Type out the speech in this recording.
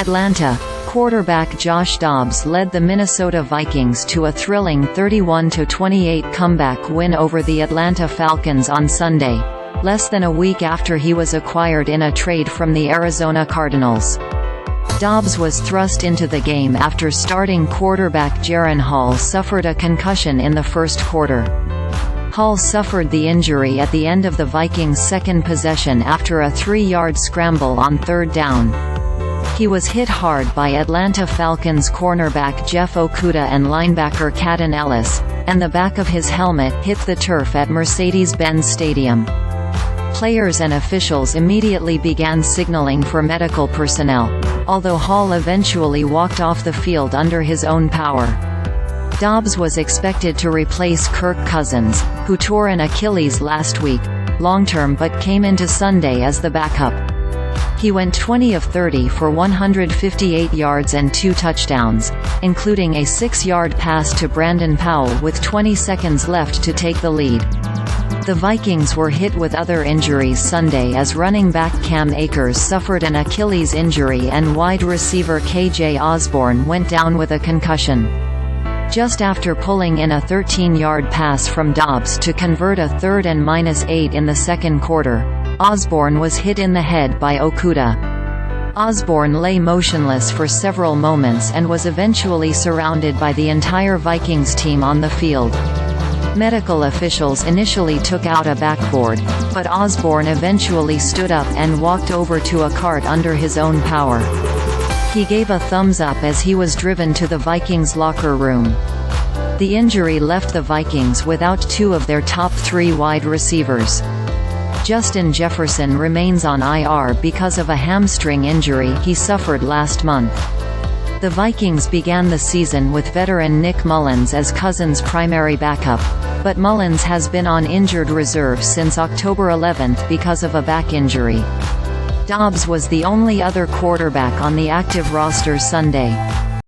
Atlanta, quarterback Josh Dobbs led the Minnesota Vikings to a thrilling 31-28 comeback win over the Atlanta Falcons on Sunday, less than a week after he was acquired in a trade from the Arizona Cardinals. Dobbs was thrust into the game after starting quarterback Jaren Hall suffered a concussion in the first quarter. Hall suffered the injury at the end of the Vikings' second possession after a 3-yard scramble on third down. He was hit hard by Atlanta Falcons cornerback Jeff Okudah and linebacker Kaden Elliss, and the back of his helmet hit the turf at Mercedes-Benz Stadium. Players and officials immediately began signaling for medical personnel, although Hall eventually walked off the field under his own power. Dobbs was expected to replace Kirk Cousins, who tore an Achilles last week, long-term but came into Sunday as the backup. He went 20 of 30 for 158 yards and 2 touchdowns, including a 6-yard pass to Brandon Powell with 20 seconds left to take the lead. The Vikings were hit with other injuries Sunday as running back Cam Akers suffered an Achilles injury and wide receiver KJ Osborn went down with a concussion. Just after pulling in a 13-yard pass from Dobbs to convert a 3rd and -8 in the second quarter, Osborn was hit in the head by Okudah. Osborn lay motionless for several moments and was eventually surrounded by the entire Vikings team on the field. Medical officials initially took out a backboard, but Osborn eventually stood up and walked over to a cart under his own power. He gave a thumbs up as he was driven to the Vikings locker room. The injury left the Vikings without 2 of their top 3 wide receivers. Justin Jefferson remains on IR because of a hamstring injury he suffered last month. The Vikings began the season with veteran Nick Mullens as Cousins' primary backup, but Mullens has been on injured reserve since October 11 because of a back injury. Dobbs was the only other quarterback on the active roster Sunday.